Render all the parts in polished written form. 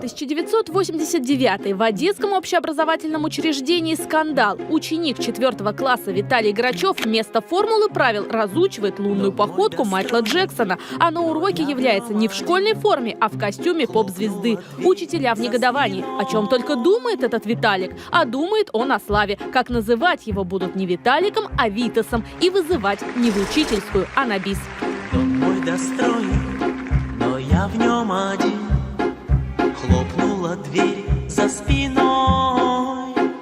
1989 в Одесском общеобразовательном учреждении скандал. Ученик 4 класса Виталий Грачев вместо формулы правил разучивает лунную походку Майкла Джексона, а на уроке является не в школьной форме, а в костюме поп-звезды. Учителя в негодовании. О чем только думает этот Виталик? А думает он о славе. Как называть его будут не Виталиком, а Витасом. И вызывать не в учительскую, а на бис. Дом мой достроен, но я в нем один. Хлопнула дверь за спиной.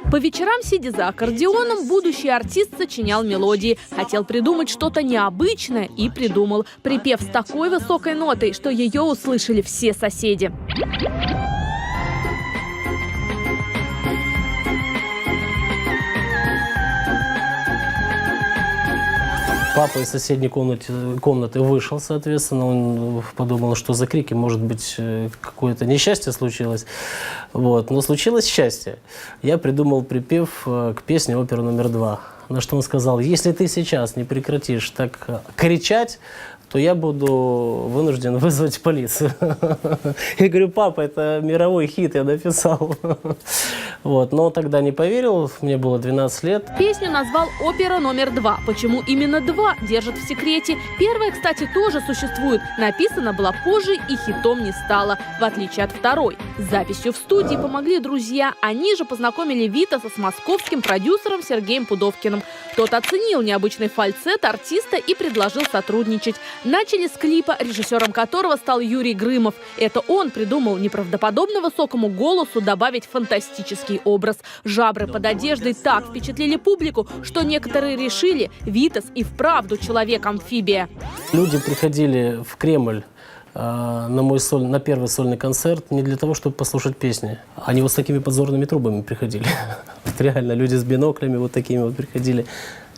По вечерам, сидя за аккордеоном, будущий артист сочинял мелодии. Хотел придумать что-то необычное и придумал. Припев с такой высокой нотой, что ее услышали все соседи. Папа из соседней комнаты вышел, соответственно, он подумал, что за крики, может быть, какое-то несчастье случилось. Вот. Но случилось счастье. Я придумал припев к песне «Опера номер 2». На что он сказал: если ты сейчас не прекратишь так кричать, то я буду вынужден вызвать полицию. Я говорю: папа, это мировой хит, я написал. Вот. Но он тогда не поверил, мне было 12 лет. Песню назвал «Опера номер 2». Почему именно 2, держит в секрете. Первая, кстати, тоже существует. Написана была позже и хитом не стала, в отличие от второй. С записью в студии помогли друзья. Они же познакомили Витаса с московским продюсером Сергеем Пудовкиным. Тот оценил необычный фальцет артиста и предложил сотрудничать. Начали с клипа, режиссером которого стал Юрий Грымов. Это он придумал неправдоподобно высокому голосу добавить фантастический образ. Жабры под одеждой так впечатлили публику, что некоторые решили: Витас и вправду человек-амфибия. Люди приходили в Кремль на первый сольный концерт не для того, чтобы послушать песни. Они вот с такими подзорными трубами приходили. Реально, люди с биноклями вот такими вот приходили.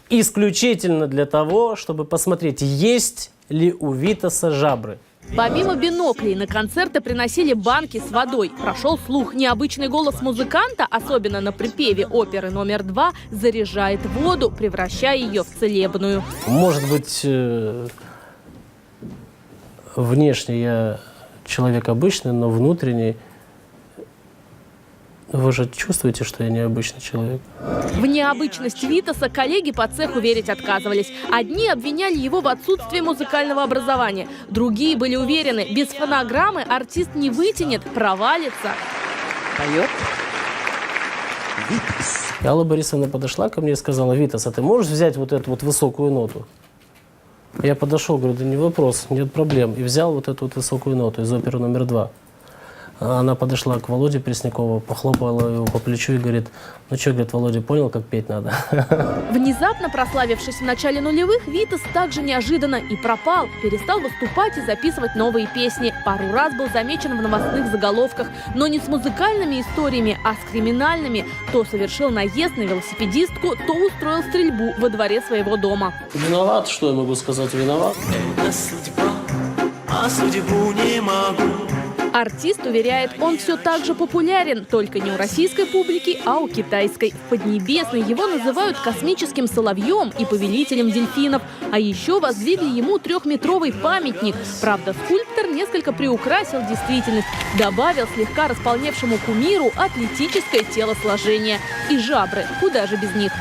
Исключительно для того, чтобы посмотреть, есть ли у Витаса жабры. Помимо биноклей, на концерты приносили банки с водой. Прошел слух: необычный голос музыканта, особенно на припеве оперы номер 2, заряжает воду, превращая ее в целебную. Может быть, внешне я человек обычный, но внутренний... Вы же чувствуете, что я необычный человек? В необычность Витаса коллеги по цеху верить отказывались. Одни обвиняли его в отсутствии музыкального образования. Другие были уверены: без фонограммы артист не вытянет, провалится. Поет Витас. Алла Борисовна подошла ко мне и сказала: Витас, а ты можешь взять вот эту вот высокую ноту? Я подошел, говорю: да не вопрос, нет проблем. И взял вот эту вот высокую ноту из оперы номер 2. Она подошла к Володе Преснякову, похлопала его по плечу и говорит: ну что, говорит, Володя, понял, как петь надо? Внезапно прославившись в начале нулевых, Витас также неожиданно и пропал. Перестал выступать и записывать новые песни. Пару раз был замечен в новостных заголовках. Но не с музыкальными историями, а с криминальными. То совершил наезд на велосипедистку, то устроил стрельбу во дворе своего дома. Виноват, что я могу сказать, виноват? Это судьба, а судьбу не могу. Артист уверяет, он все так же популярен, только не у российской публики, а у китайской. В Поднебесной его называют космическим соловьем и повелителем дельфинов. А еще воздвигли ему 3-метровый памятник. Правда, скульптор несколько приукрасил действительность. Добавил слегка располневшему кумиру атлетическое телосложение. И жабры, куда же без них.